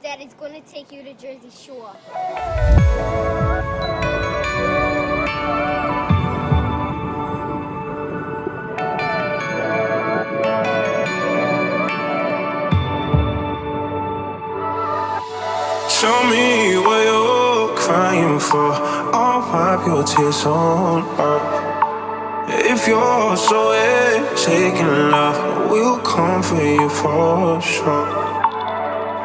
that is going to take you to Jersey Shore. Show me what you're crying for. I'll wipe your tears on up. If you're so taking love, we'll come for you for sure.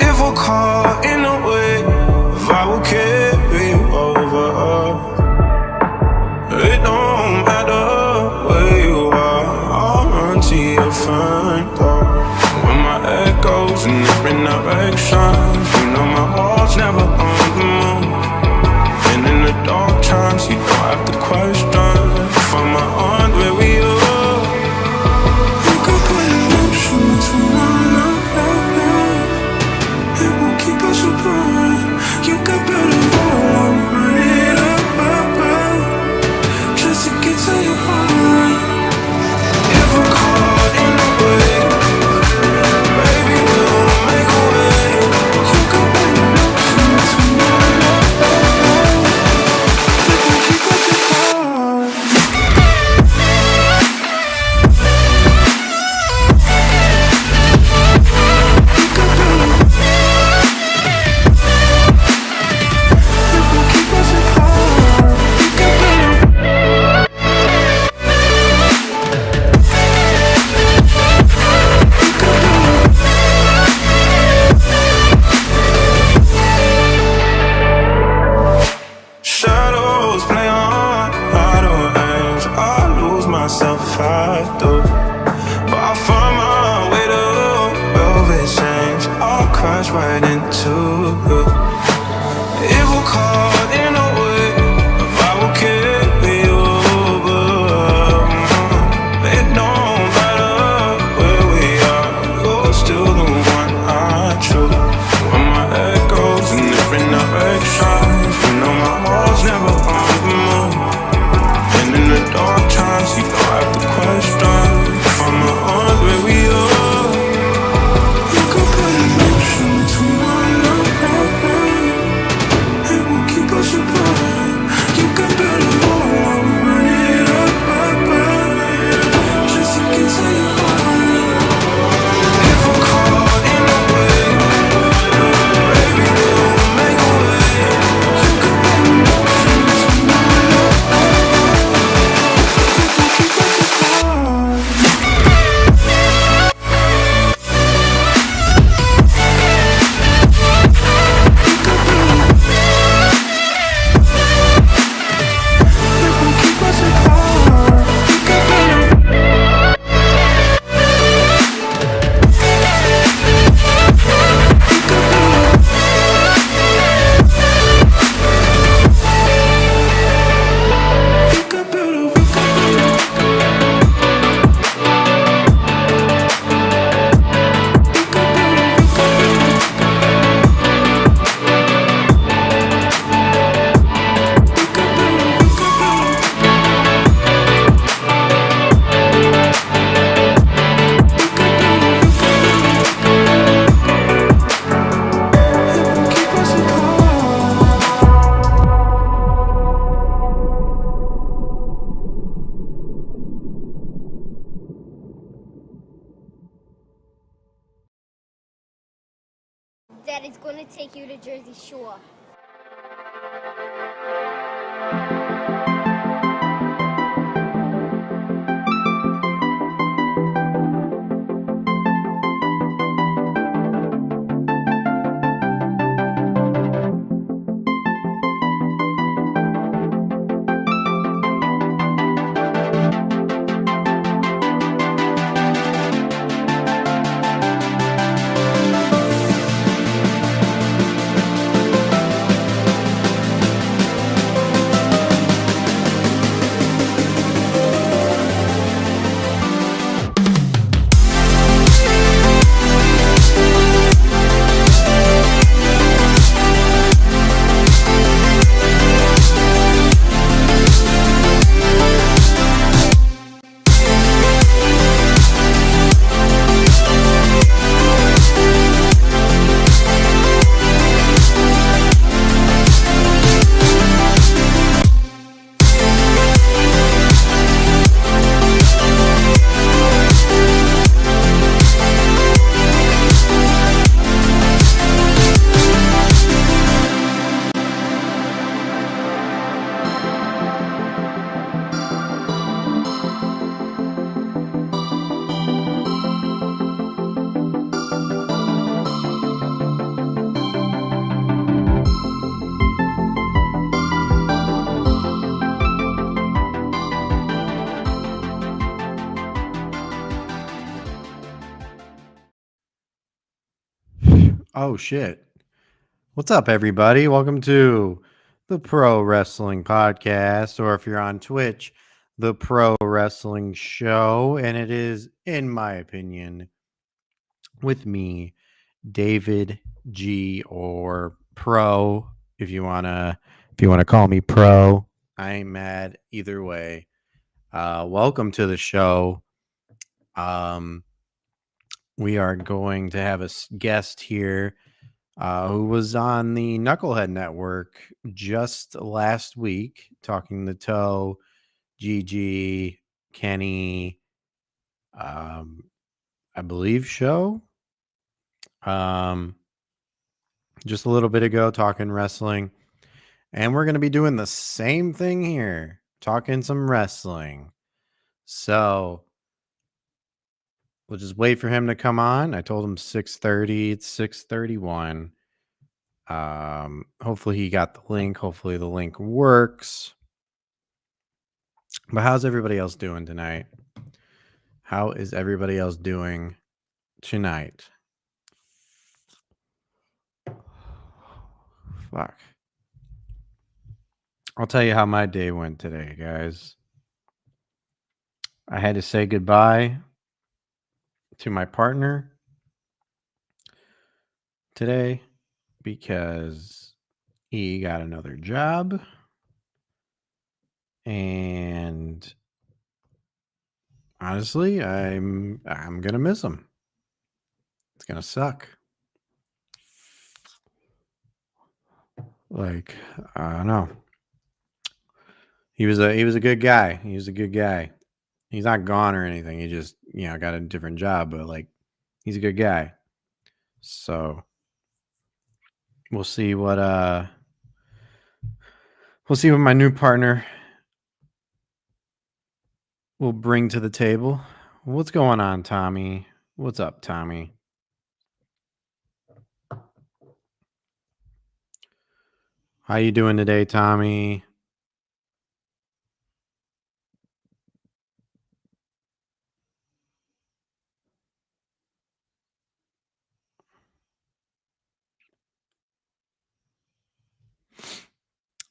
If we're caught in a wave, I will carry you over. It don't matter where you are, I'll run to your front door. When my head goes in different directions, you know my heart's never on the move. And in the dark times, you don't have to question. Find my arms where we are. You can put emotion into my love. It won't keep us apart. You got better love, run it up, just to get to your heart. If we're caught in a wave, baby, we'll make a way. You got better emotion into my love. It won't keep us apart. Shadows play on idle hands. I lose myself if I do. But I find my way to velvet change. I'll crash right into you. If we're caught in a wave, I will carry you over. It don't matter where we are, you're still the one I choose. When my head goes in different directions, you know my heart's never on the move. And in the dark times, you don't have to question. Find my arms where we are. You can put emotion into my love. It won't keep us apart. You got better love, run it up, just to get to your heart. If we're caught in a wave, baby, we'll make a way. You got better emotion into my love. It won't keep us apart. That is going to take you to Jersey Shore. Oh, shit. What's up, everybody? Welcome to the Pro Wrestling Podcast, or if you're on Twitch, the Pro Wrestling Show. And it is, in my opinion, with me, David G, or Pro, if you wanna call me Pro. I ain't mad either way. Welcome to the show. We are going to have a guest here who was on the Knucklehead Network just last week, talking the Toe, Gigi, Kenny, I believe show. Just a little bit ago, talking wrestling, and we're going to be doing the same thing here, talking some wrestling. So we'll just wait for him to come on. I told him 6:30. It's 6:31. Hopefully he got the link. Hopefully the link works. But how's everybody else doing tonight? How is everybody else doing tonight? Fuck. I'll tell you how my day went today, guys. I had to say goodbye to my partner today because he got another job, and honestly, I'm gonna miss him. It's gonna suck. Like, I don't know. He was a good guy. He was a good guy. He's not gone or anything. He just, got a different job, but like, he's a good guy. So we'll see what my new partner will bring to the table. What's going on, Tommy? What's up, Tommy? How you doing today, Tommy?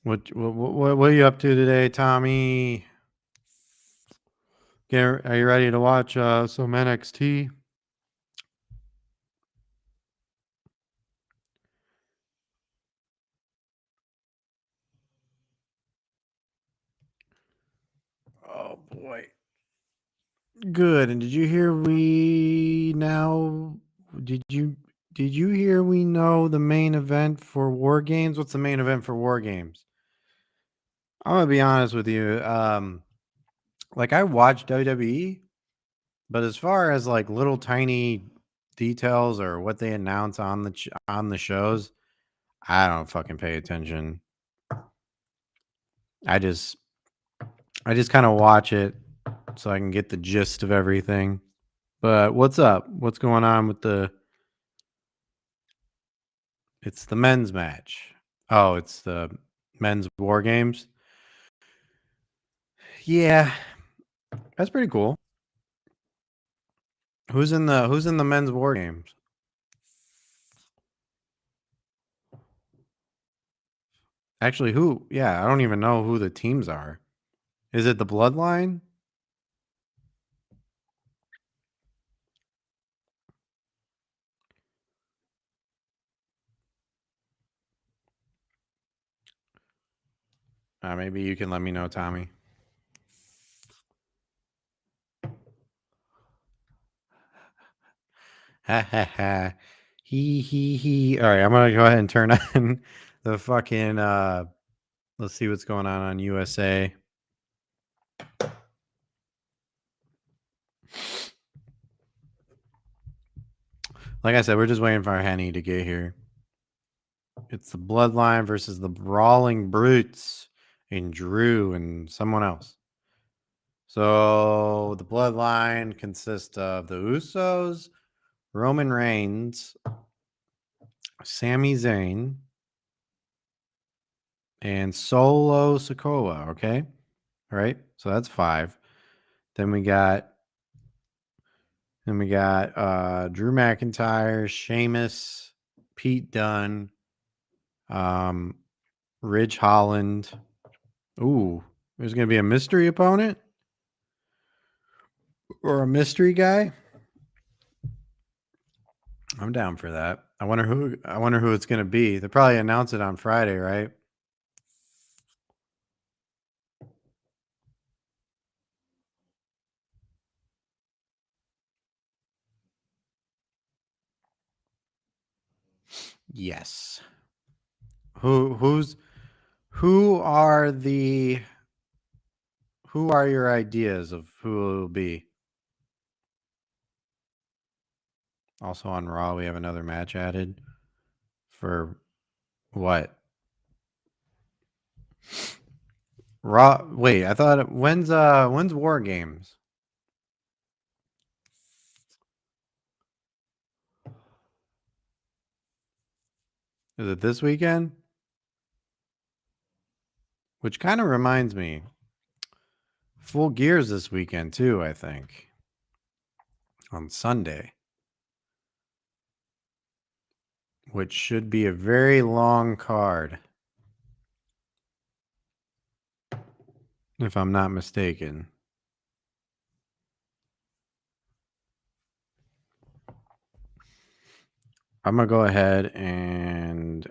What are you up to today, Tommy? Are you ready to watch some NXT? Oh boy. Good. And did you hear we know the main event for War Games? What's the main event for War Games? I'm gonna be honest with you. Like, I watch WWE, but as far as like little tiny details or what they announce on the shows, I don't fucking pay attention. I just kind of watch it so I can get the gist of everything. But what's up? What's going on with it's the men's match. Oh, it's the men's War Games. Yeah, that's pretty cool. Who's in the men's War Games? Actually, who? Yeah, I don't even know who the teams are. Is it the Bloodline? Maybe you can let me know, Tommy. Ha ha ha. He. All right, I'm gonna go ahead and turn on the fucking. Let's see what's going on USA. Like I said, we're just waiting for our Henny to get here. It's the Bloodline versus the Brawling Brutes and Drew and someone else. So the Bloodline consists of the Usos, Roman Reigns, Sami Zayn, and Solo Sikoa. Okay, all right. So that's 5. Then we got Drew McIntyre, Sheamus, Pete Dunne, Ridge Holland. Ooh, there's going to be a mystery opponent or a mystery guy. I'm down for that. I wonder who it's going to be. They'll probably announce it on Friday, right? Yes. Who are your ideas of who it will be? Also on Raw, we have another match added for what? Raw. Wait, I thought when's War Games? Is it this weekend? Which kind of reminds me, Full Gears this weekend too, I think. On Sunday. Which should be a very long card. If I'm not mistaken. I'm going to go ahead and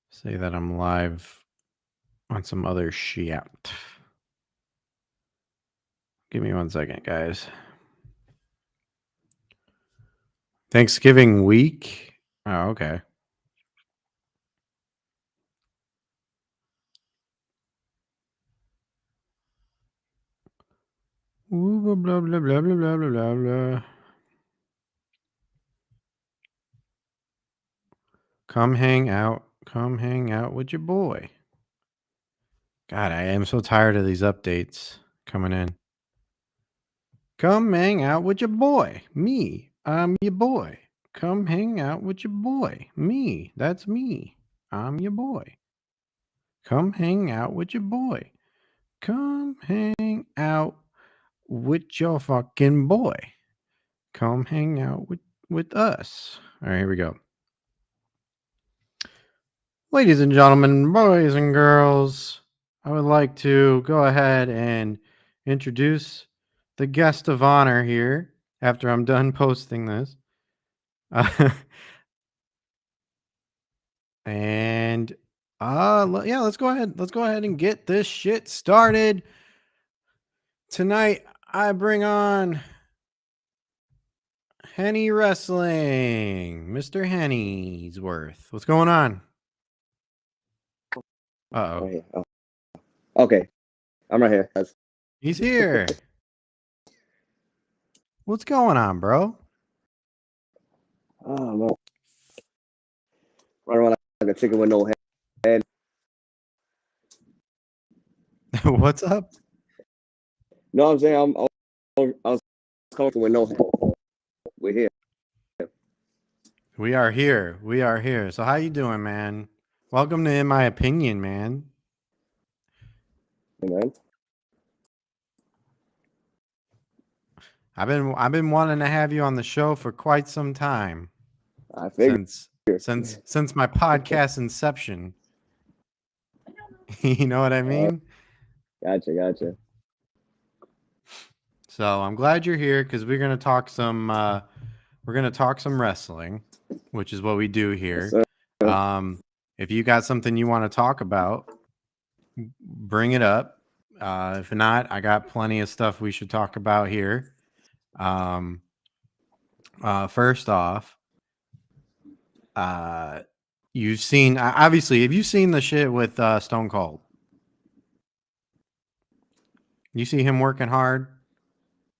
say that I'm live on some other shit. Give me 1 second, guys. Thanksgiving week? Oh, okay. Ooh, blah, blah, blah, blah, blah, blah, blah, blah. Come hang out. Come hang out with your boy. God, I am so tired of these updates coming in. Come hang out with your boy. Me. I'm your boy. Come hang out with your boy. Me. That's me. I'm your boy. Come hang out with your boy. Come hang out with your fucking boy. Come hang out with us. All right, here we go. Ladies and gentlemen, boys and girls, I would like to go ahead and introduce the guest of honor here after I'm done posting this. And yeah, let's go ahead. Let's go ahead and get this shit started. Tonight I bring on Henny Wrestling, Mr. Henny's worth. What's going on? Uh-oh. Yeah. Oh. Okay, I'm right here. He's here. What's going on, bro? Oh man, running around like a chicken with no head. What's up? No, I'm saying I was coming with no head. We're here. We are here. We are here. So how you doing, man? Welcome to In My Opinion, man. Hey, man. I've been wanting to have you on the show for quite some time. I figured. Since my podcast inception. You know what I mean? Gotcha. So I'm glad you're here because we're gonna talk some wrestling, which is what we do here. Yes, If you got something you want to talk about, bring it up. If not, I got plenty of stuff we should talk about here. First off, you've seen obviously. Have you seen the shit with Stone Cold? You see him working hard,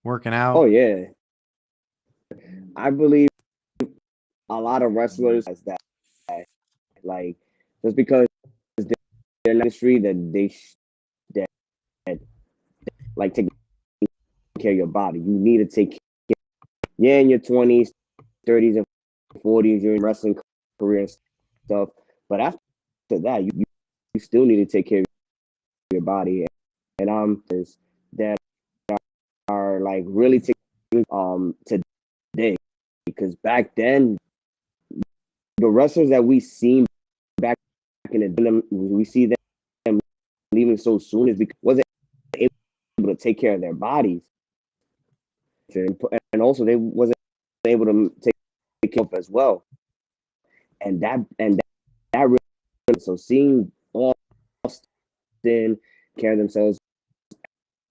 working out. Oh yeah. I believe a lot of wrestlers has that, like, just because they're in the industry that that like taking care of your body. You need to take care. Yeah, in your 20s, 30s, and 40s, you're in wrestling career and stuff. But after that, you still need to take care of your body. And there's that are like really taking today, because back then the wrestlers that we seen back in the day, we see them leaving so soon is because wasn't able to take care of their bodies, and also they wasn't able to take care of as well, and that really, so seeing Austin care of themselves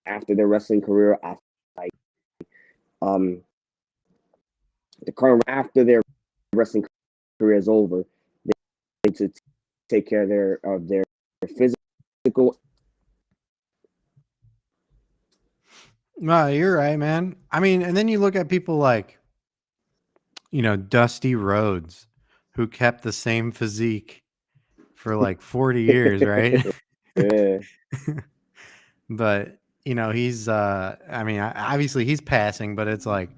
after their wrestling career, like um the current after their wrestling career is over, they need to take care of their physical. No, you're right, man. I mean, and then you look at people like, Dusty Rhodes, who kept the same physique for like 40 years, right? Yeah. But, he's I mean, obviously he's passing, but it's like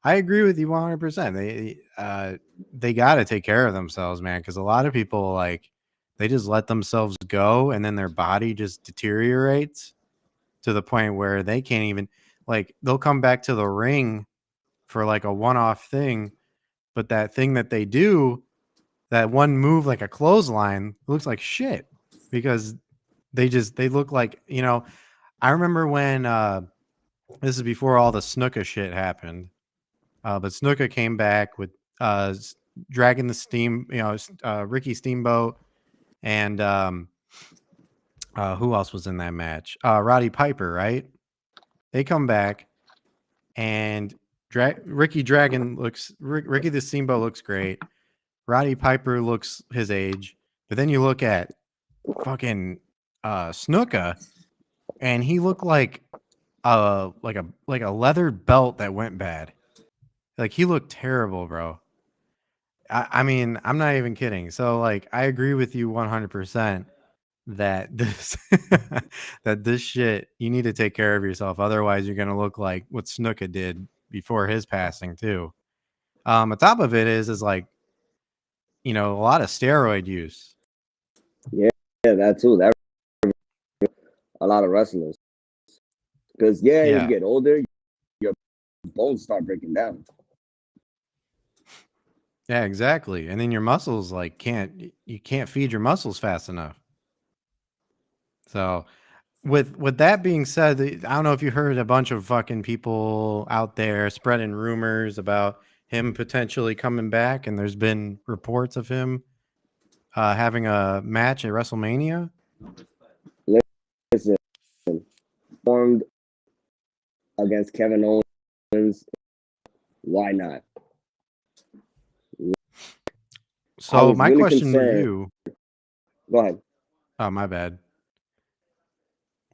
I agree with you 100%. They got to take care of themselves, man, cuz a lot of people like they just let themselves go and then their body just deteriorates to the point where they can't even like they'll come back to the ring for like a one-off thing, but that thing that they do, that one move like a clothesline, looks like shit because they look like, I remember when this is before all the Snuka shit happened. But Snuka came back with dragging the steam, Ricky Steamboat and who else was in that match? Roddy Piper, right? They come back and Ricky the Steamboat looks great. Roddy Piper looks his age, but then you look at fucking Snuka, and he looked like a leather belt that went bad. Like he looked terrible, bro. I mean, I'm not even kidding. So like, I agree with you 100% that this that this shit you need to take care of yourself. Otherwise, you're gonna look like what Snuka did before his passing too. On top of it is like a lot of steroid use. Yeah, that too. That a lot of wrestlers, because when you Yeah, get older, your bones start breaking down. yeah, exactly. And then your muscles like you can't feed your muscles fast enough. So with that being said, I don't know if you heard a bunch of fucking people out there spreading rumors about him potentially coming back, and there's been reports of him having a match at WrestleMania. Listen, formed against Kevin Owens. Why not? I So was my really question to concerned. you, Go ahead. oh my bad.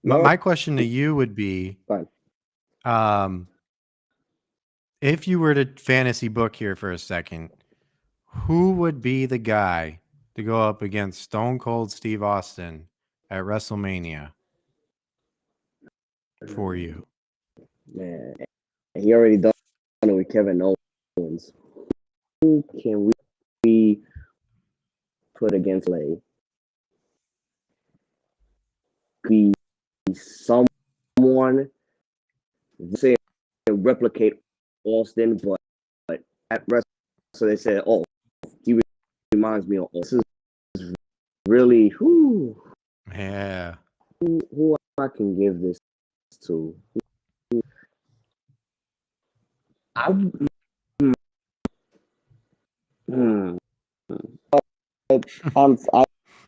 No, My question to you would be, fine. um, if you were to fantasy book here for a second, who would be the guy to go up against Stone Cold Steve Austin at WrestleMania for you? Man, and he already done it with Kevin Owens. Who can we put against Lay? Be someone say replicate Austin, but at wrestling, so they said, "Oh, he reminds me of Austin." This is really Yeah. who I can give this to. I hmm, I It's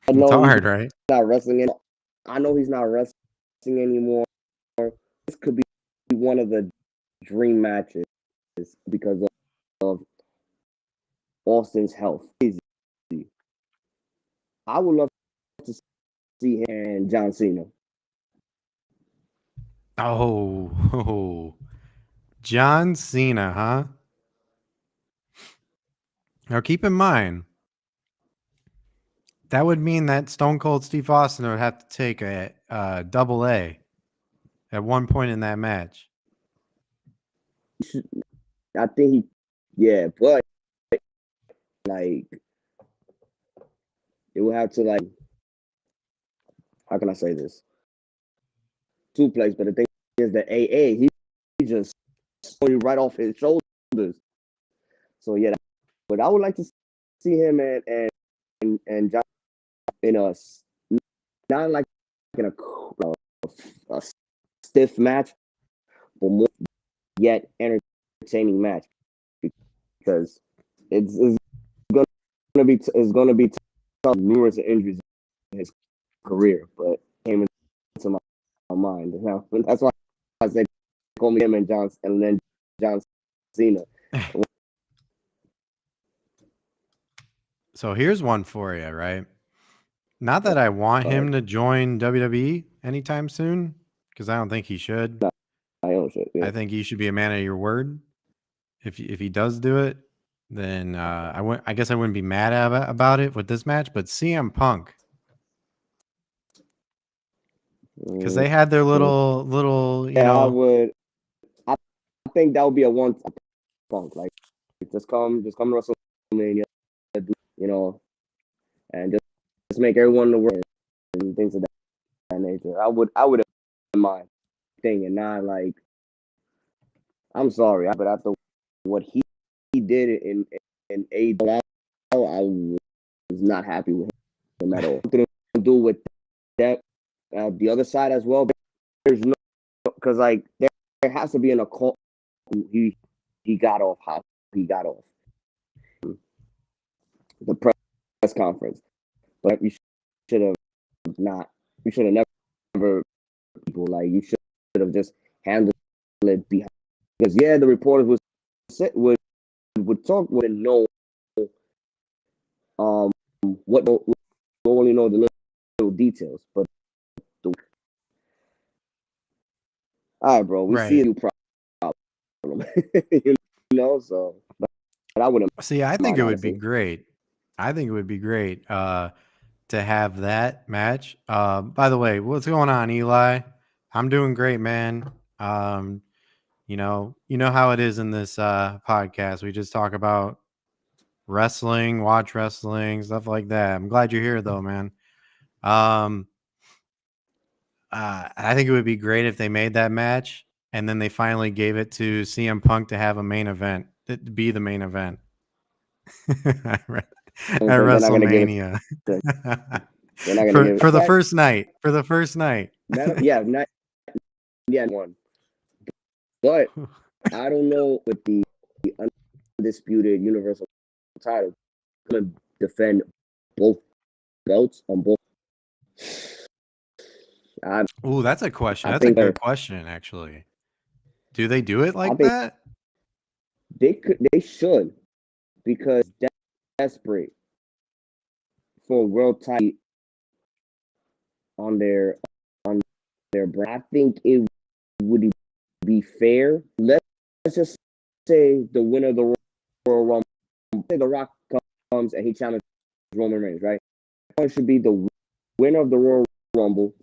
know he's hard, right? not wrestling. I know he's not wrestling anymore. This could be one of the dream matches because of Austin's health. I would love to see him and John Cena. Oh, John Cena, huh? Now keep in mind, that would mean that Stone Cold Steve Austin would have to take a double A at one point in that match. I think yeah, but like it would have to like, how can I say this? Suplex, but the thing is the AA, he just right off his shoulders. So yeah, but I would like to see him and John in a not like in a stiff match, but more yet entertaining match because it's gonna be tough. Numerous injuries in his career, but came into my mind. Now that's why I said call me him and then John Cena. So here's one for you, right? Not that I want him to join WWE anytime soon, because I don't think he should. No, I own shit. Yeah. I think he should be a man of your word. If he does do it, then I guess I wouldn't be mad about it with this match. But CM Punk, because they had their little you yeah, know. I think that would be a one Punk like just come to WrestleMania, you know, and just make everyone in the world and things of that nature. I would mind thing and not like I'm sorry, but after what he did in AEW, I was not happy with him at all. Something to do with that the other side as well. There's no because like there has to be an occult. He got off how he got off the press conference, but you should have not. You should have never people like you should have just handled it behind because yeah, the reporters would talk wouldn't know what we only know the little details, but all right, bro, we see Right. a new problem, you know. So, but I wouldn't See, I think mind it would be honestly. great. I think it would be great to have that match. By the way, what's going on, Eli? I'm doing great, man. You know how it is in this podcast. We just talk about wrestling, watch wrestling, stuff like that. I'm glad you're here, though, man. Um, I think it would be great if they made that match and then they finally gave it to CM Punk to have a main event, to be the main event at They're not gonna give it. WrestleMania. They're not gonna give For it. the first night. For the first night. Yeah, not one. But I don't know with the undisputed Universal title gonna defend both belts on both. Ooh, that's a question. I That's a think good question, actually. Do they do it I like think that? they should because desperate for world title on on their brand. I think it would be fair. Let's just say the winner of the Royal Rumble, say The Rock comes and he challenges Roman Reigns, right? One should be the winner of the Royal Rumble.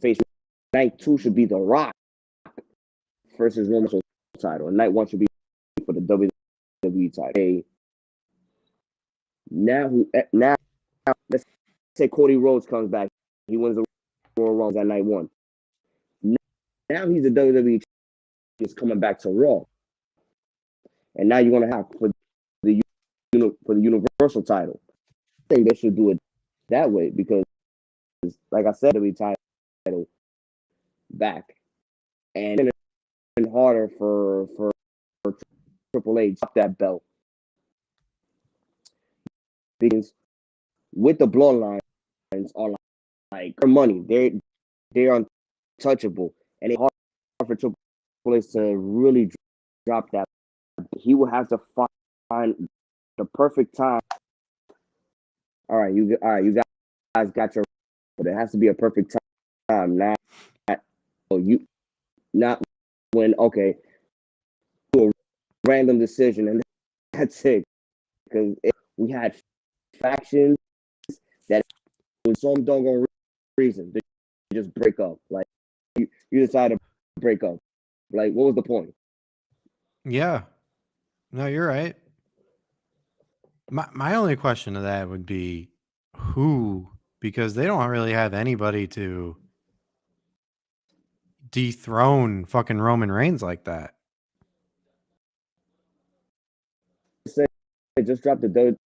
Face night 2 should be The Rock versus Roman title, and night 1 should be for the WWE title. Okay. Now, let's say Cody Rhodes comes back, he wins the Royal Rumble at night 1. Now he's a WWE just coming back to Raw, and now you're gonna have the for the Universal title. I think they should do it that way because, like I said, WWE title back, and it's harder for Triple H up that belt because with the bloodlines are like their money, they're untouchable, and it's hard for Triple H to really drop that. He will have to find the perfect time. All right, you guys got your, but it has to be a perfect time. Not not when okay, do a random decision and that's it. Because we had factions that was some doggone reason to just break up. Like you decided to break up. Like what was the point? Yeah. No, you're right. My only question to that would be who, because they don't really have anybody to dethrone fucking Roman Reigns like that. said, just dropped the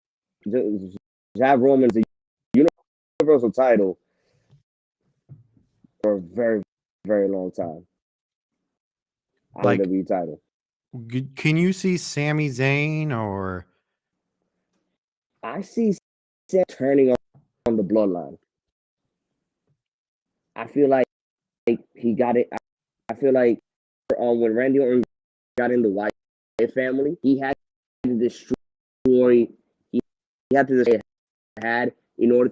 just have Roman's the universal title for a very, very long time. Like, WWE title. can you see Sami Zayn or? I see Sam turning on the bloodline. I feel like he got it. I feel like when Randy Orton got in the Wyatt family, he had to destroy. He had to destroy had in order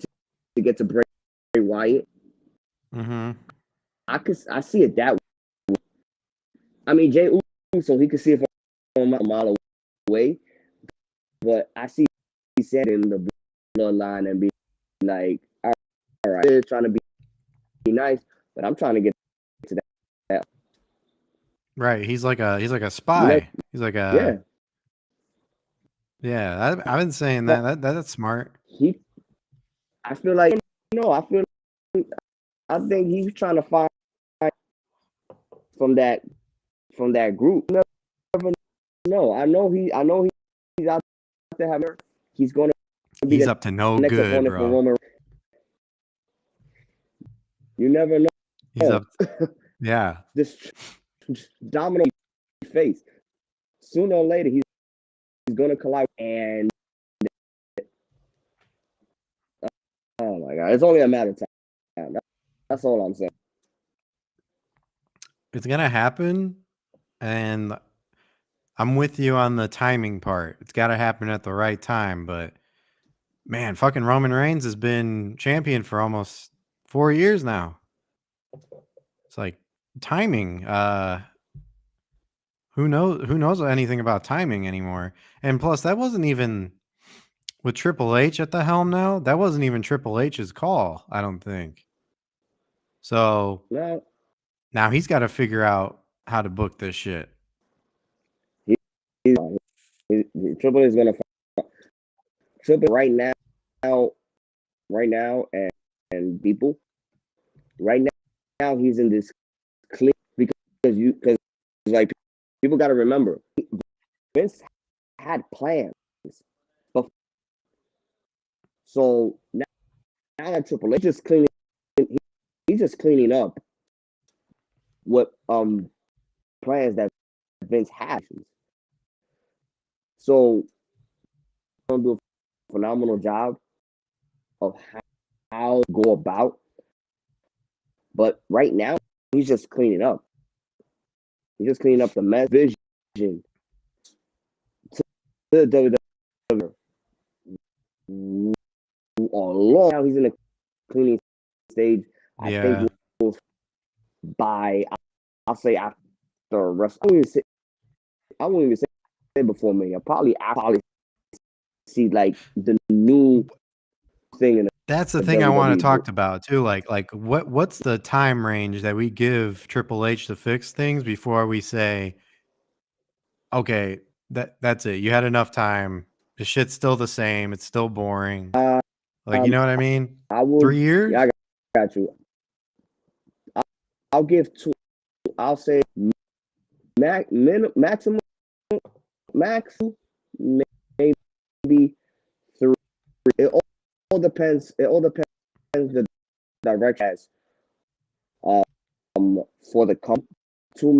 to get to Bray Wyatt. Mm-hmm. I see it that way. I mean, Jay Uso, he could see it from a mile away, but I see he said in the bloodline and be like, all right, they're trying to be nice, but I'm trying to get to that. Right. He's like a spy. He's like a yeah. I've been saying that. That's smart. I feel like I think he's trying to find from that group. You never know. I know he's out there having. He's going to be He's the up to no next good, opponent bro. for Roman. You never know. He's up. Yeah. This domino face. Sooner or later, he's going to collide. And oh my God, it's only a matter of time. That's all I'm saying. It's gonna happen, and I'm with you on the timing part. It's got to happen at the right time. But man, fucking Roman Reigns has been champion for almost 4 years now. It's like timing. Who knows anything about timing anymore? And plus, that wasn't even with Triple H at the helm now. That wasn't even Triple H's call, I don't think. So now he's got to figure out how to book this shit. Triple H is going to Triple right now, and people right now he's in this clear because like people got to remember Vince had plans, so now that Triple H is cleaning, he's just cleaning up what plans that Vince has. So he'll do a phenomenal job of how to go about. But right now, he's just cleaning up. He's just cleaning up the mess vision to the WWE. Long now, he's in a cleaning stage. I think by I'll say after WrestleMania. I won't even say before me. I'll probably see like the new thing in That's the thing I want to talk about too. Like what's the time range that we give Triple H to fix things before we say, okay, that's it. You had enough time. The shit's still the same. It's still boring. Like, you know what I mean? 3 years? Yeah, I got you. I'll give 2. I'll say maximum maybe 3. It all depends. It all depends the direction for the company. Too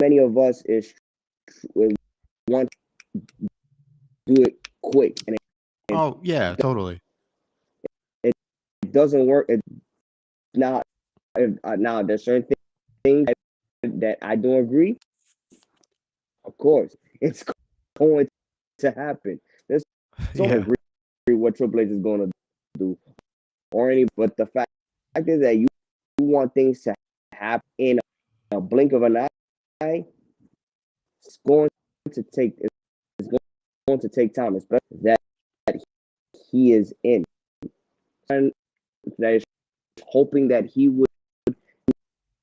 many of us want to do it quick, and oh yeah, totally. It doesn't work. Now there's certain things that I don't agree. Of course, it's going to happen. There's so agree what Triple H is going to do, but the fact is that you want things to happen in a blink of an eye. It's going to take time, especially that he is in, and that is hoping that he would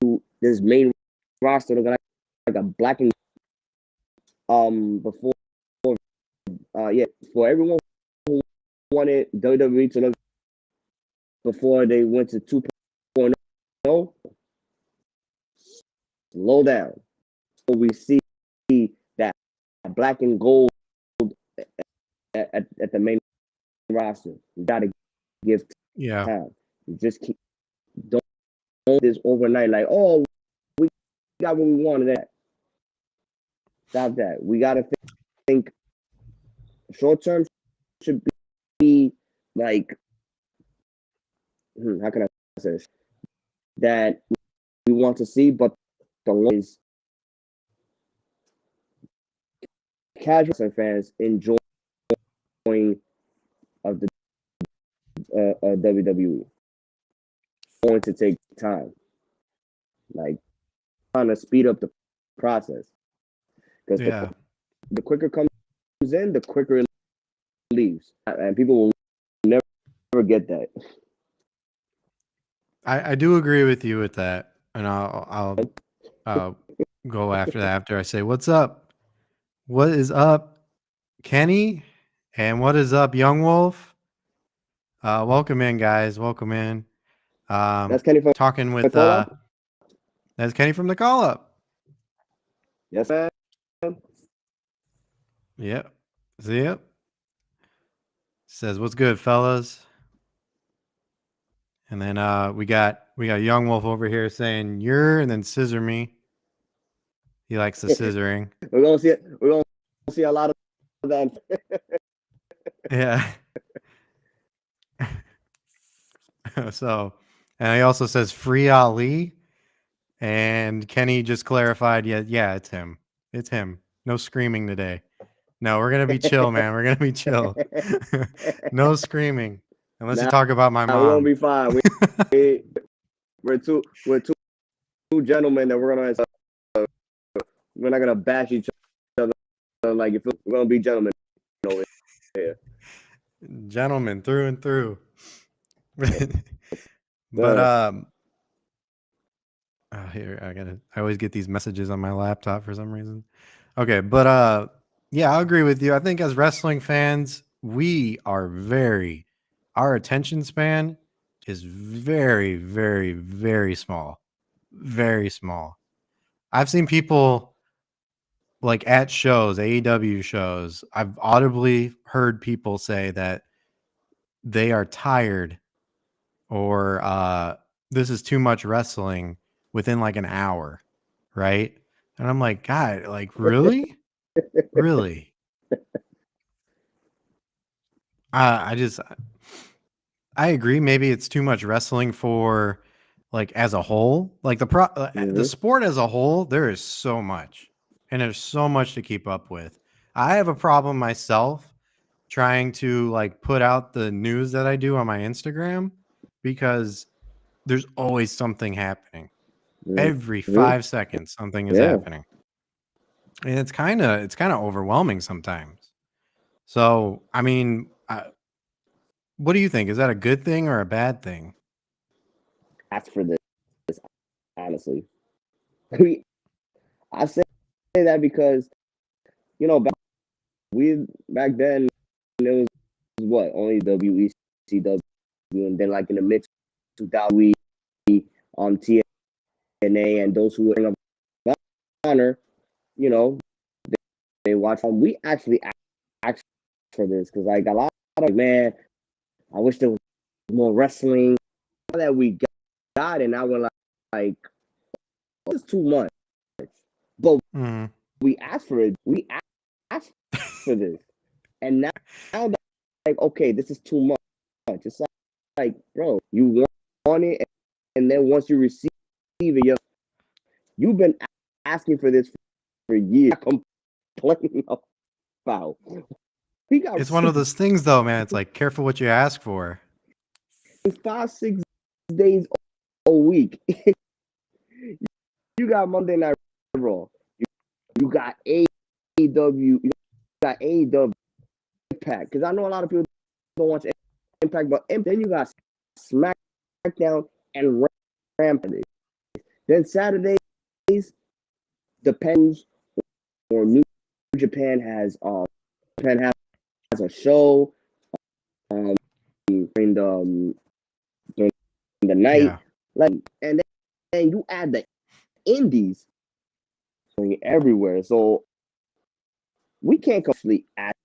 do this main roster like a black and before for everyone who wanted WWE to look before they went to 2.0, slow down. So we see that black and gold at the main roster. You got to give Yeah. time. You just don't this overnight like, oh, we got what we wanted. Stop that. We got to think short term should be like, how can I say this? That we want to see, but the long is casual fans enjoying of the WWE. Going to take time, like trying to speed up the process, because the quicker comes in, the quicker it leaves, and people will never get that. I do agree with you with that, and I'll go after that after I say what's up. What is up, Kenny? And what is up, Young Wolf? Welcome in, guys. Welcome in. That's Kenny from talking with that's Kenny from the call up. Yes, man. Yep. Yep. Says what's good, fellas. And then we got Young Wolf over here saying you're, and then scissor me. He likes the scissoring. We're gonna see a lot of that. Yeah. So, and he also says free Ali, and Kenny just clarified, yeah, it's him. It's him. No screaming today. No, we're gonna be chill, man. We're gonna be chill. No screaming unless you talk about my mom. We're gonna be fine. We're two gentlemen that we're not gonna bash each other. Like if we're gonna be gentlemen over here. Gentlemen through and through. But here I always get these messages on my laptop for some reason. Okay, but yeah, I agree with you. I think as wrestling fans, our attention span is very, very, very small. Very small. I've seen people like at shows, AEW shows, I've audibly heard people say that they are tired or this is too much wrestling within like an hour, right? And I'm like, God, like really? Really? I agree. Maybe it's too much wrestling for like as a whole, like the sport as a whole. There is so much, and there's so much to keep up with. I have a problem myself trying to like put out the news that I do on my Instagram because there's always something happening. Every 5 seconds, something is happening, and it's kind of overwhelming sometimes. So, I mean, what do you think? Is that a good thing or a bad thing? Ask for this, honestly. I say that because back then it was what only WECW, and then like in the mid 2000 we on TNA, and those who were in honor, they watch. We actually asked for this because like a lot of man, I wish there was more wrestling that we got, and I went like it's too much. But we asked for it. We asked for this, and now like okay, this is too much. It's like bro, you want it, and then once you receive it, you've been asking for this for years. Complaining about. It's one of those things, though, man. It's like careful what you ask for. 5-6 days a week. You got Monday Night Raw. You got AEW. You got AEW Impact. Because I know a lot of people don't watch Impact, but then you got SmackDown and Rampage. Then Saturdays, depends, or New Japan has a show during the night, like, and then you add the indies everywhere. So we can't completely ask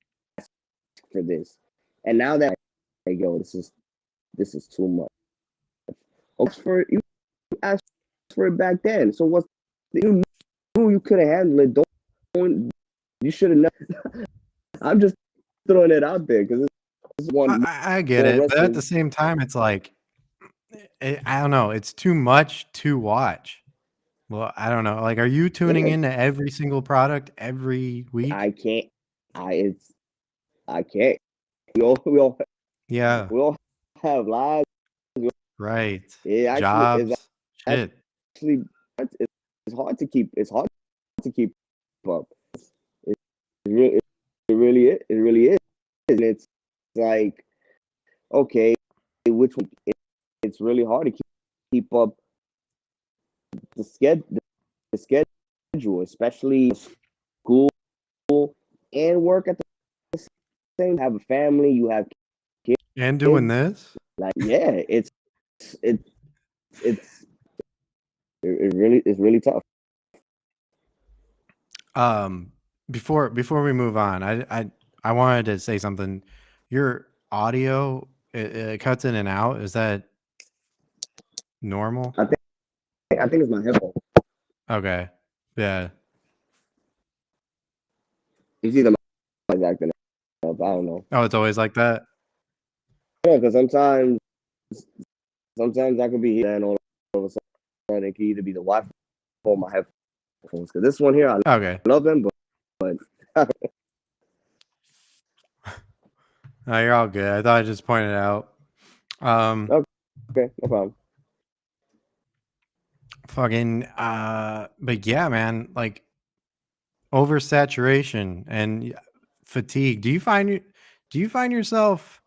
for this. And now that like, yo, this is too much. You asked for it back then. So what's you knew you could have handled it. Don't you should have known. I'm just throwing it out there because this is one I get more it, but at the wrestling. same time, it's like I don't know. It's too much to watch. Well, I don't know. Like, are you tuning Yeah, into every single product every week? I can't. I can't. We all Yeah, we all have lives. right. It actually is Jobs, shit. actually it's hard to keep. It's hard to keep up. It really it really is. It really is. And it's like okay, which one? It's really hard to keep up the schedule, especially school and work at the same. Have a family. You have And doing kids. this? Like yeah, it it's it's really tough. Um, before we move on, I wanted to say something. Your audio it cuts in and out. Is that normal? I think it's my headphone. Okay. Yeah. It's either my acting up. I don't know. Oh, it's always like that? Because sometimes I could be here and all of a sudden it could either be the Wi-Fi or my headphones. Because this one here, I Okay. love them, but No, you're all good. I thought I just pointed it out. okay, no problem. But yeah, man, like oversaturation and fatigue. Do you find yourself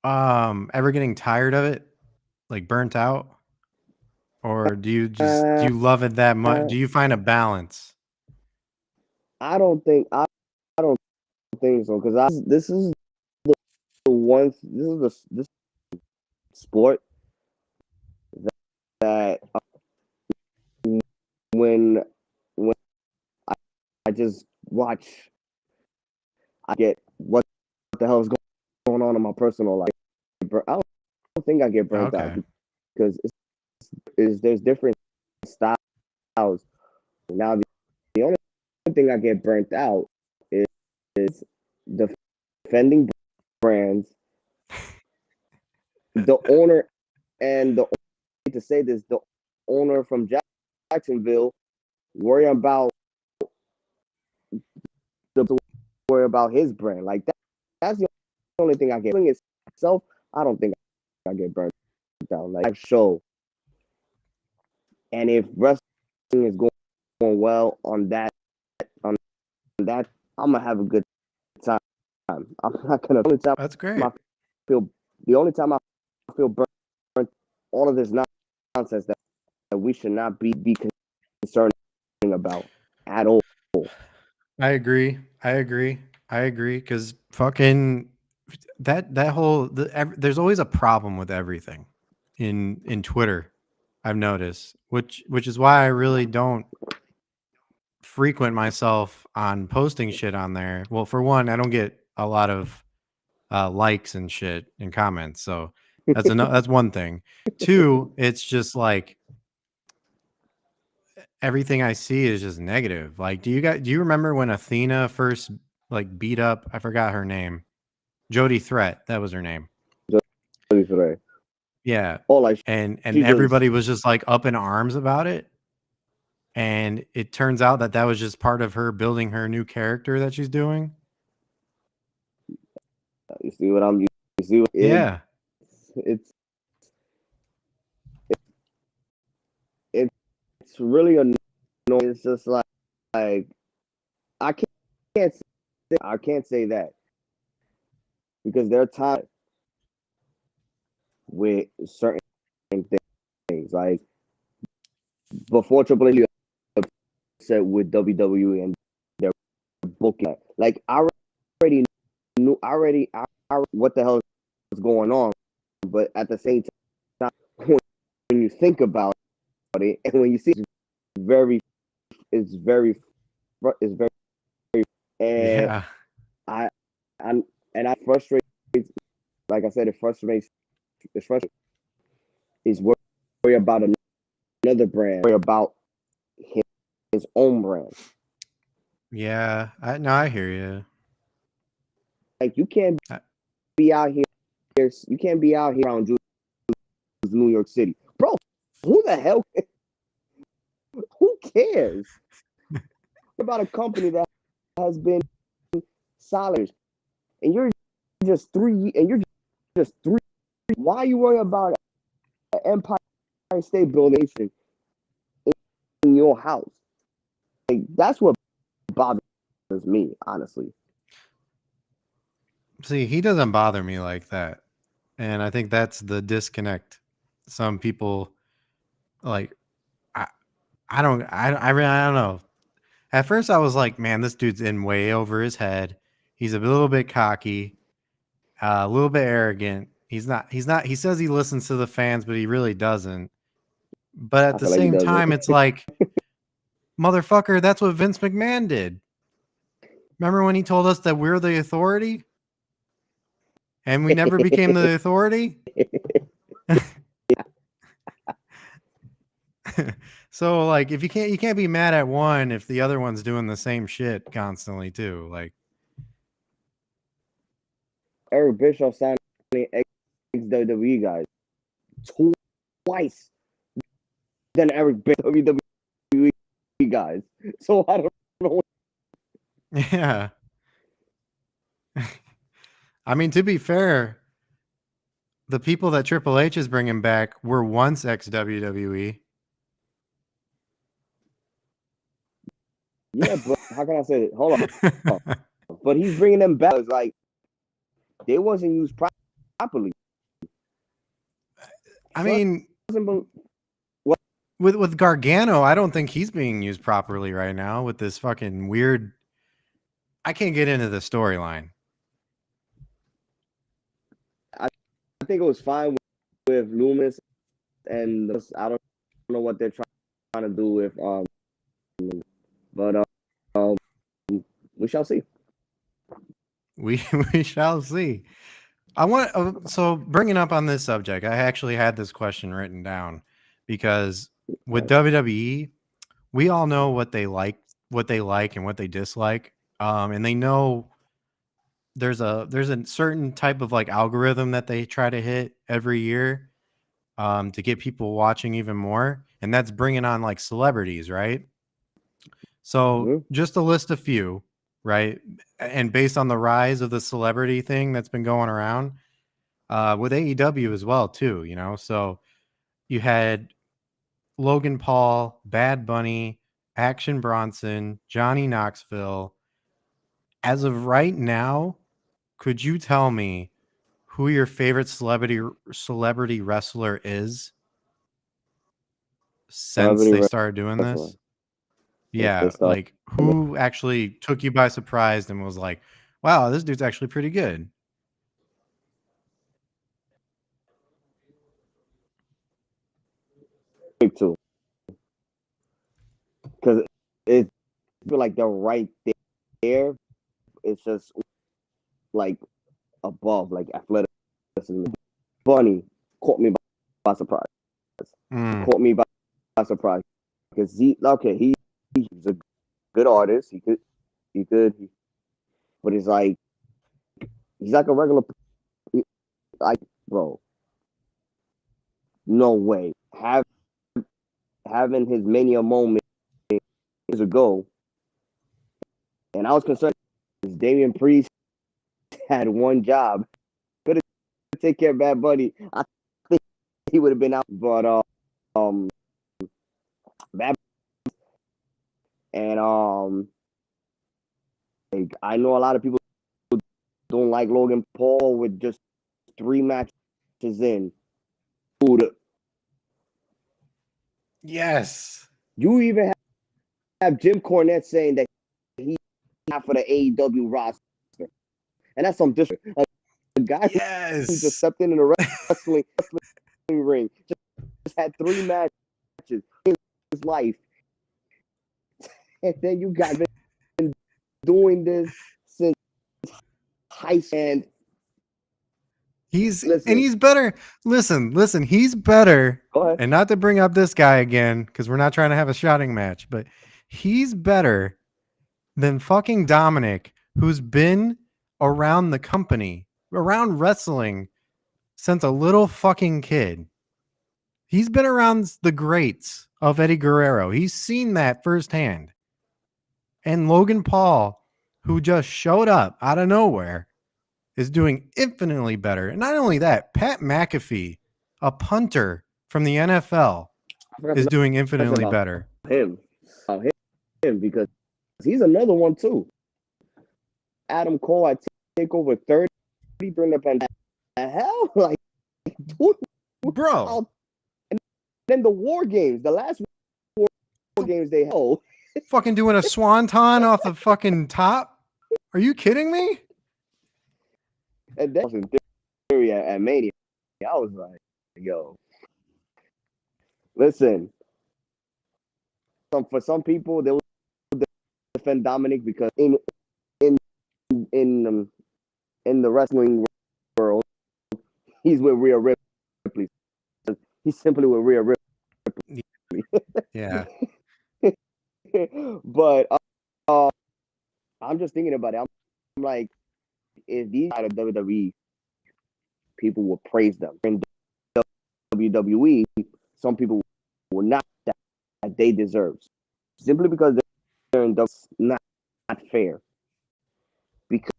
ever getting tired of it? Like burnt out? Or do Uh, you love it that much? Do you find a balance? I don't think so because this is the one this is this sport that when when I just watch, I get what the hell is going on in my personal life. I don't think I get burnt out Okay. because there's different styles. Now the only thing I get burnt out is defending brands, the owner, and the to say this, the owner from Jacksonville worry about worry about his brand. Like that's the only thing I get. Itself, I don't think I get burnt out. Like I show, and if wrestling is going well on that, I'm gonna have a good time. I'm not gonna. That's great. Feel the only time I feel burnt, all of this nonsense that we should not be concerned about at all. I agree. Because fucking that whole there's always a problem with everything in Twitter. I've noticed, which is why I really don't frequent myself on posting shit on there. Well, for one, I don't get a lot of likes and shit and comments, so that's one thing. Two, it's just like everything I see is just negative. Like, do you remember when Athena first like beat up? I forgot her name. Jody Threat. That was her name. Yeah, Oh, like and she just everybody was just like up in arms about it. And it turns out that was just part of her building her new character that she's doing. you see what I'm you see what Yeah. it's it's really annoying. It's just like I I can't say that because there are times with certain things like before Triple H said with WWE and their booking. Like I already knew what the hell is going on, but at the same time, when you think about it and when you see it, very it's very and Yeah. I and I frustrate. Like I said, it frustrates. It's frustrating. He's worried about another brand. Worried about his own brand. Yeah, I hear you. Like you can't be out here. You can't be out here around New York City, bro. Who the hell? Who cares about a company that has been solid and you're just 3 and you're just 3? Why are you worried about an Empire State Building in your house? Like that's what bothers me, honestly. See, he doesn't bother me like that. And I think that's the disconnect. Some people like I really I don't know. At first I was like, man, this dude's in way over his head. He's a little bit cocky, a little bit arrogant. He's not he says he listens to the fans, but he really doesn't. But at I the feel like he same doesn't. time, it's like, motherfucker, that's what Vince McMahon did. Remember when he told us that we're the authority? And we never became the authority? So like if you can't be mad at one if the other one's doing the same shit constantly too. Like Eric Bischoff signing ex-WWE guys twice than Eric Bischoff WWE guys. So I don't know. yeah. I mean, to be fair, the people that Triple H is bringing back were once ex WWE. Yeah, but how can I say it? Hold on. But he's bringing them back. It's like they wasn't used properly. I mean, What? with Gargano, I don't think he's being used properly right now with this fucking weird. I can't get into the storyline. I think it was fine with Loomis, and I don't know what they're trying to do with but we shall see. We shall see. I want so bringing up on this subject. I actually had this question written down because with WWE, we all know what they like, and what they dislike, and they know there's a certain type of like algorithm that they try to hit every year, to get people watching even more, and that's bringing on like celebrities, right? So just to list a few, right? And based on the rise of the celebrity thing that's been going around, with AEW as well, too, you know? So you had Logan Paul, Bad Bunny, Action Bronson, Johnny Knoxville. As of right now, could you tell me who your favorite celebrity wrestler is since Celebrity they started doing wrestler. this? Yeah, like who actually took you by surprise and was like, wow, this dude's actually pretty good? Big two, because it feel like they're right there. It's just like above, like athleticism. Bunny caught me by surprise. Caught me by surprise because he's a good artist. He could, but he's like a regular. Like, bro, no way. Having his Mania moment years ago, and I was concerned because Damian Priest had one job, could have take care of Bad Bunny. I think he would have been out, but Bad and like, I know a lot of people don't like Logan Paul with just 3 matches in. Yes. You even have Jim Cornette saying that he's not for the AEW roster, and that's some disrespect. A guy who just stepped in a wrestling ring, just had 3 matches in his life, and then you guys been doing this since Tyson. He's Listen, better. Listen, he's better. go ahead. And not to bring up this guy again, because we're not trying to have a shouting match, but he's better than fucking Dominic, who's been around the company, around wrestling since a little fucking kid. He's been around the greats of Eddie Guerrero. He's seen that firsthand. And Logan Paul, who just showed up out of nowhere, is doing infinitely better. And not only that, Pat McAfee, a punter from the NFL, I forgot is to doing mention infinitely about better. him. About him because he's another one too. Adam Cole at Takeover 30 during the pandemic. The hell, like, dude, Bro, and then the War Games, the last War Games they held. fucking doing a swanton off the fucking top? Are you kidding me? And then in theory at Mania, I was like, yo, listen. For some people, they will defend Dominic because in in in the wrestling world, he's with Rhea Ripley. He's simply with Rhea Ripley. Yeah. But I'm just thinking about it. I'm like, if these out of WWE, people will praise them. In WWE, some people will not that they deserve, simply because they're in WWE. Not fair, because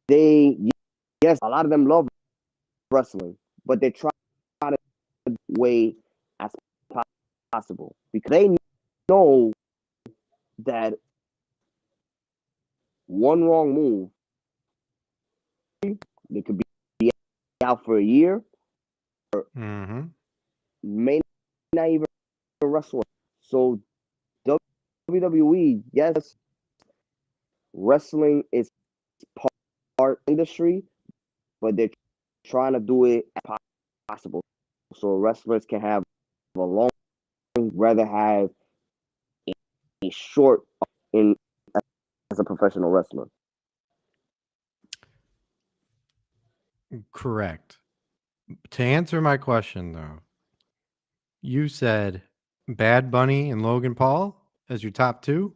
they, yes, a lot of them love wrestling, but they try to way as possible because they know that one wrong move, they could be out for a year, Mm-hmm. may not even wrestle. So WWE, yes, wrestling is part industry, but they're trying to do it as possible so wrestlers can have a long, rather have a short in as a professional wrestler. Correct. To answer my question, though, you said Bad Bunny and Logan Paul as your top two,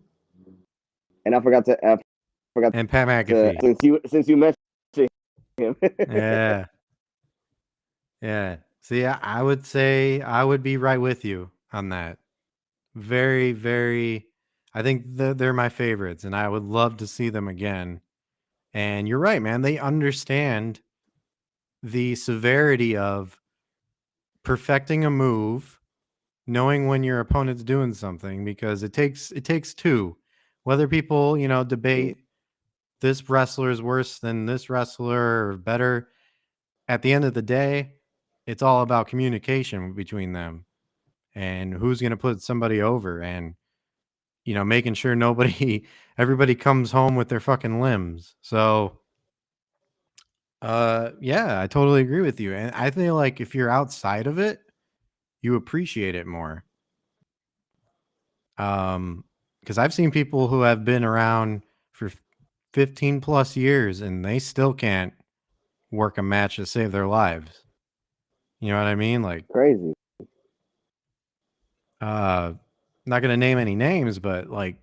And I forgot and Pat to McAfee. since you mentioned him. Yeah. Yeah. See, I would say I would be right with you on that. Very, very. I think they're my favorites, and I would love to see them again. And you're right, man. They understand the severity of perfecting a move, knowing when your opponent's doing something, because it takes two. Whether people, debate this wrestler is worse than this wrestler or better, at the end of the day, it's all about communication between them and who's going to put somebody over, and making sure everybody comes home with their fucking limbs. So yeah, I totally agree with you. And I feel like if you're outside of it, you appreciate it more. Because I've seen people who have been around for 15 plus years and they still can't work a match to save their lives. You know what I mean? Like, Crazy. not gonna name any names, but like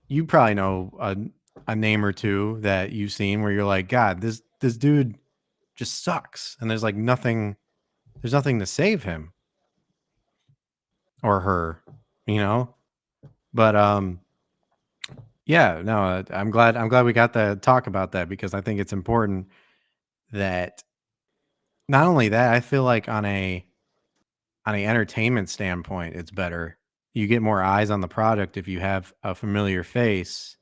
you probably know a name or two that you've seen where you're like, God, this dude just sucks, and there's nothing to save him or her, you know. But yeah, no, I'm glad we got to talk about that, because I think it's important that not only that, I feel like on a entertainment standpoint, it's better. You get more eyes on the product if you have a familiar face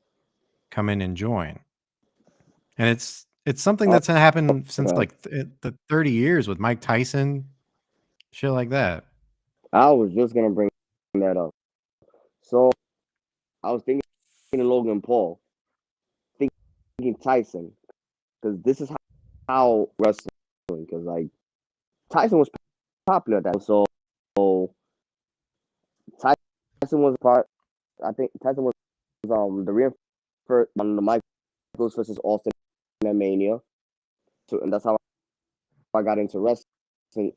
come in and join. And it's something Oh, that's happened since God. like the 30 years with Mike Tyson, shit like that. I was just gonna bring that up. So I was thinking Logan Paul, thinking Tyson, because this is how wrestling. Because like Tyson was popular at that, so Tyson was part. I think Tyson was the reinforcement on the Michael Michaels versus Austin at Mania. And that's how I got into wrestling.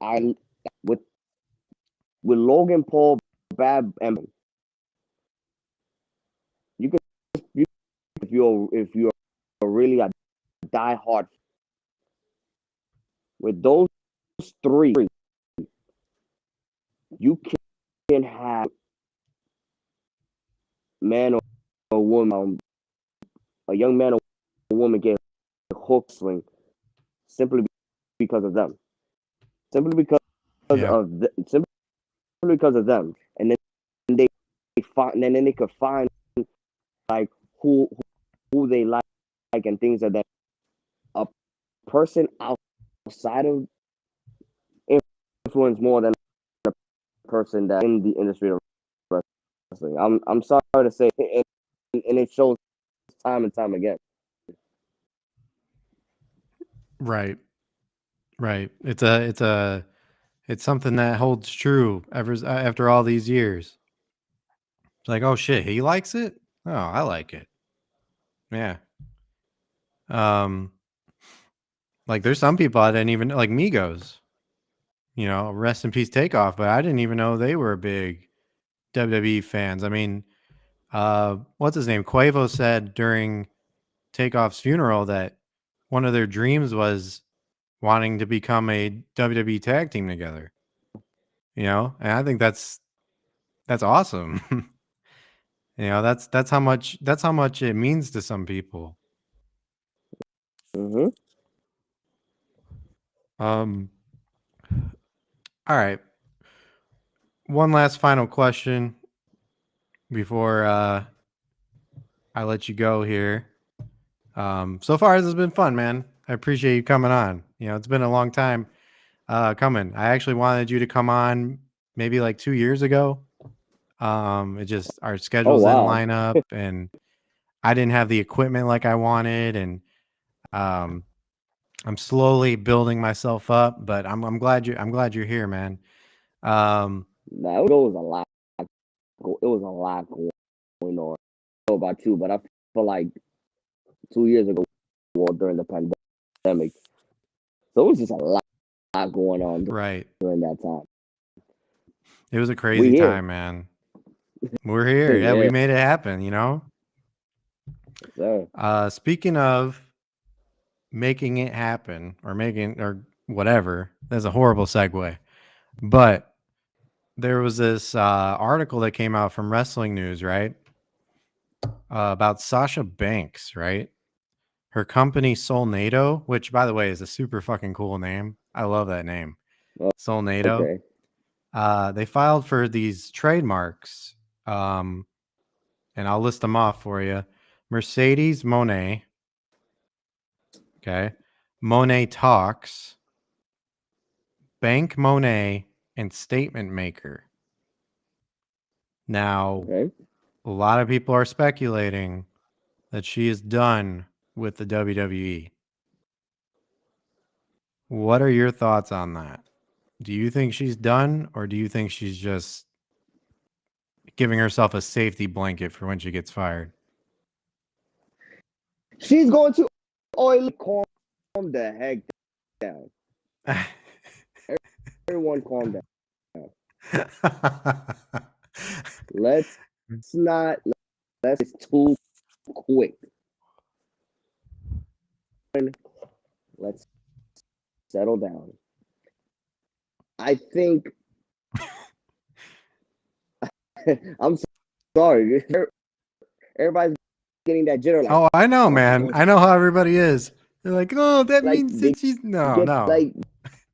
With Logan Paul, Bad and you could if you're really a diehard with those three, you can have man or woman, a young man or woman get a hook swing simply because of them. Simply because Yeah. simply because of them, and then they find, and then they could find like who they like and things like that. A person outside of influence more than a person that in the industry of wrestling. I'm sorry to say, and it shows time and time again. Right. Right. It's something that holds true after all these years. It's like, oh shit, he likes it. Oh, I like it. Yeah. Um, like there's some people I didn't even like Migos. You know, rest in peace, Takeoff. But I didn't even know they were big WWE fans. I mean, what's his name? Quavo said during Takeoff's funeral that one of their dreams was wanting to become a WWE tag team together. You know, and I think that's awesome. You know, that's how much it means to some people. Mm-hmm. Um, all right. One last final question before I let you go here. So far this has been fun, man. I appreciate you coming on. You know, it's been a long time coming. I actually wanted you to come on maybe like 2 years ago. It just our Oh schedules didn't wow, line up and I didn't have the equipment like I wanted and um I'm slowly building myself up, but I'm glad you're here, man. Um, that was a lot. It was a lot going on. I don't know about you, but I feel like 2 years ago, well, during the pandemic, so it was just a lot going on right. during that time. It was a We crazy here, time, man. We're here. Yeah, we yeah, made it happen, you know? sir. Speaking of making it happen or whatever, that's a horrible segue. But there was this article that came out from Wrestling News, right? About Sasha Banks, right? Her company Solnado, which by the way is a super fucking cool name. I love that name. Oh, Solnado. okay, They filed for these trademarks, and I'll list them off for you. Mercedes Monet, okay, Monet Talks, Bank Monet, and Statement Maker. Now, okay. a lot of people are speculating that she is done with the WWE. What are your thoughts on that? Do you think she's done, or do you think she's just giving herself a safety blanket for when she gets fired? She's going to oil. Calm the heck down. Everyone, calm down. Let's not. Let's it's too quick. Let's settle down. I think I'm sorry. Everybody's getting that jitter. Like, Oh, I know, man. oh, I know how everybody is. They're like, oh, that like means they that she's no, get no. like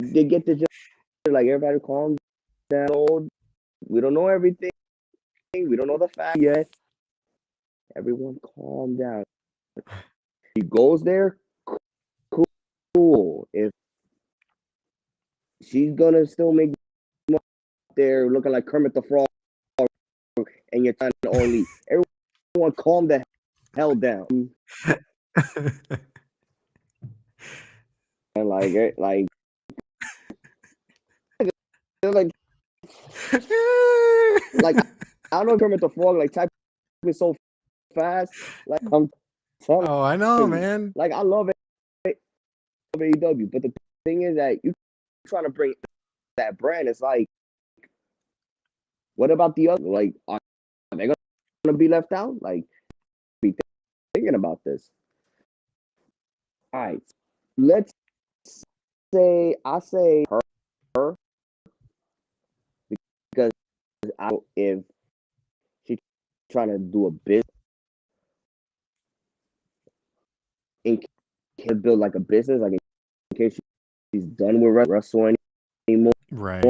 they get the jitter. Like everybody, calm down. We don't know everything. We don't know the fact yet. Everyone, calm down. He goes there. Cool. If she's gonna still make there looking like Kermit the Frog, and you're trying to only everyone calm the hell down. And like like I don't know Kermit the Frog like typing so fast. Like telling Oh, I know, you, man. like I love AEW, but the thing is that you trying to bring that brand. It's like, what about the other? Like, are they gonna be left out? Like, be thinking about this. All right, let's say I say her because if she's trying to do a business and can build like a business, like in case she's done with wrestling anymore, Right.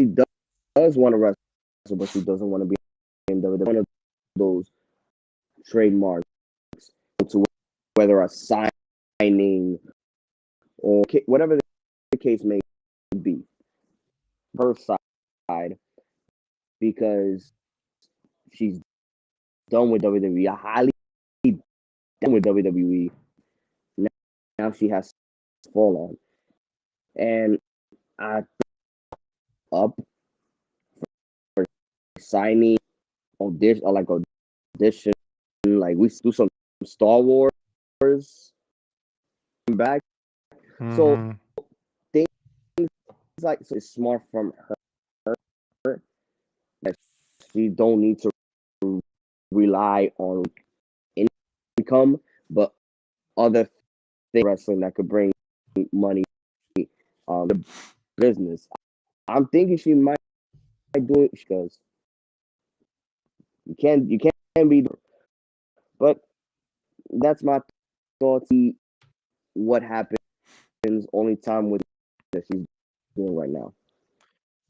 she does want to wrestle, but she doesn't want to be in one of those trademarks to whether a signing or whatever the case may be, her side, because she's done with WWE. I highly done with WWE. Now she has to fall on, and I up for signing audition or like audition, like we do some Star Wars back. So Mm-hmm. things like so it's smart from her that she don't need to rely on income, but other things wrestling that could bring money, the business. I'm thinking she might do it because you can't be, but that's my thoughts. See what happens. Only time with that she's doing right now.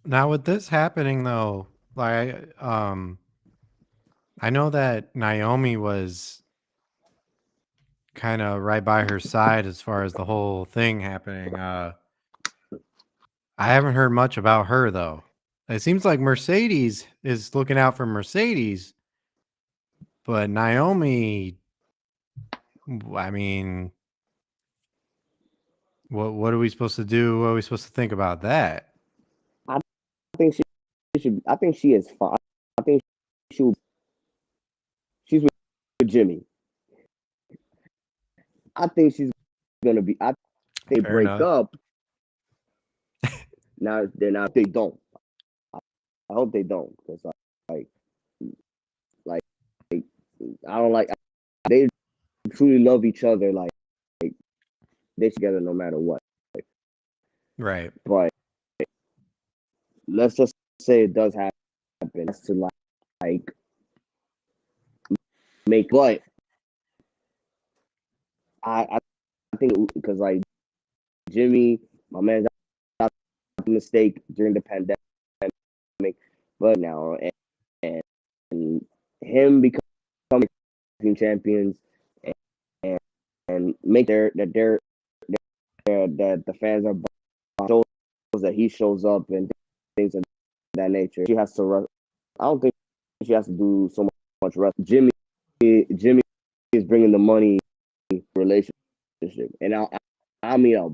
Now with this happening though, like I know that Naomi was kind of right by her side as far as the whole thing happening. I haven't heard much about her though. It seems like Mercedes is looking out for Mercedes, but Naomi, I mean, what are we supposed to do? What are we supposed to think about that? I think she should. I think she is fine. I think she she's with Jimmy. I think she's gonna be. I think they Fair break enough. up. Now they're not. They don't. I hope they don't because like like I don't like. They truly love each other. Like they're together no matter what. Right. But let's just say it does happen. That's to like make. But I think because like Jimmy, my man, got a mistake during the pandemic, but now and him becoming champions and, and make that the fans are shows that he shows up and things of that nature. She has to. I don't think she has to do so much rest. Jimmy is bringing the money relationship, and I mean a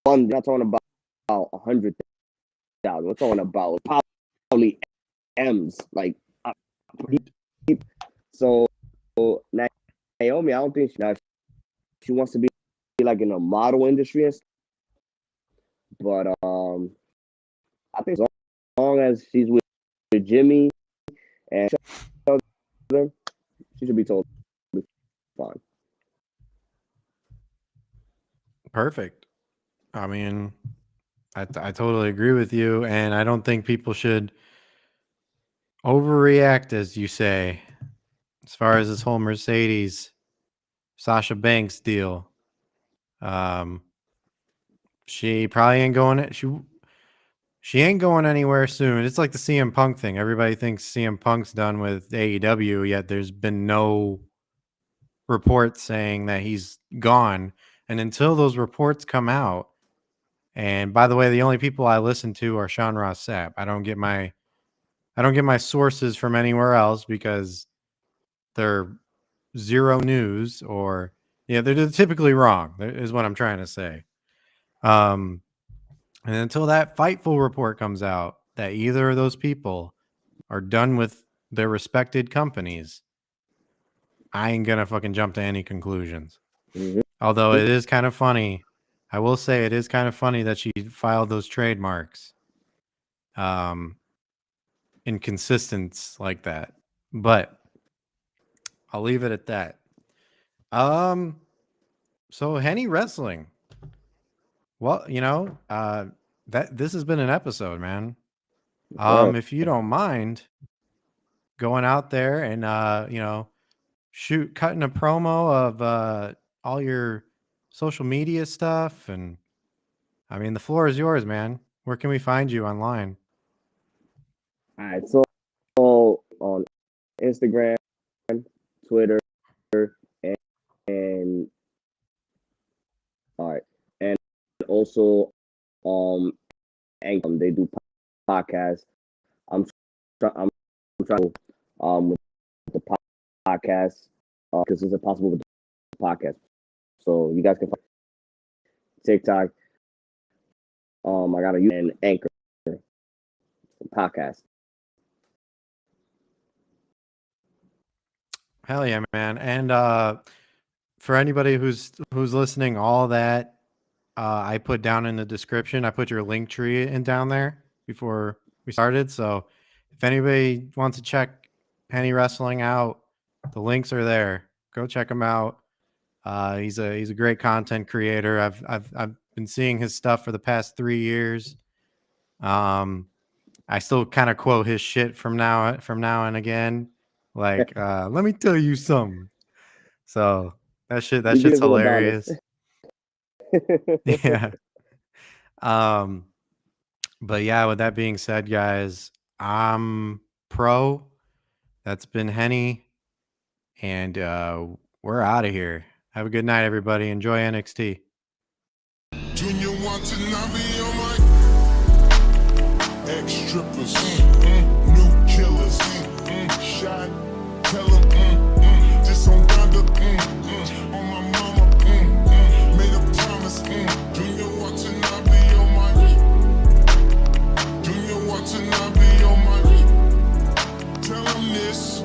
fun. Not talking about 100,000. We're talking about probably M's. Like so, Naomi, I don't think she wants to be like in the model industry, but I think as long as she's with Jimmy and she should be told fine. Perfect. I mean, I totally agree with you, and I don't think people should overreact, as you say, as far as this whole Mercedes Sasha Banks deal. Um, she probably ain't going. She ain't going anywhere soon. It's like the CM Punk thing. Everybody thinks CM Punk's done with AEW, yet there's been no reports saying that he's gone. And until those reports come out, and by the way, the only people I listen to are Sean Ross Sapp. I don't get my sources from anywhere else because they're zero news or yeah, they're typically wrong. Is what I'm trying to say. Um, and until that Fightful report comes out that either of those people are done with their respected companies, I ain't gonna fucking jump to any conclusions. Mm-hmm. Although it is kind of funny. I will say it is kind of funny that she filed those trademarks. Inconsistence like that. But I'll leave it at that. So Henny Wrestling. Well, that this has been an episode, man. Word. If you don't mind going out there and cutting a promo of all your social media stuff, and I mean the floor is yours, man. Where can we find you online? All right, so on Instagram, Twitter, and, and all right, and also they do podcasts. I'm I'm trying with the podcast because it's impossible with the podcast. So you guys can find TikTok. I got an Anchor podcast. Hell yeah, man. And for anybody who's listening, all that I put down in the description. I put your link tree in down there before we started. So if anybody wants to check Henny Wrestling out, the links are there. Go check him out. He's a great content creator. I've been seeing his stuff for the past 3 years. I still kind of quote his shit from now and again. Like, let me tell you something. So that shit's hilarious. Yeah. But yeah, with that being said, guys, I'm Pro. That's been Henny, and we're out of here. Have a good night, everybody. Enjoy NXT. Junior Watanabe on my ex-strippers, new killers, shot, tell them, this on Donda, on my mama, made up promise, Junior Watanabe on my, Junior Watanabe on my, tell them this.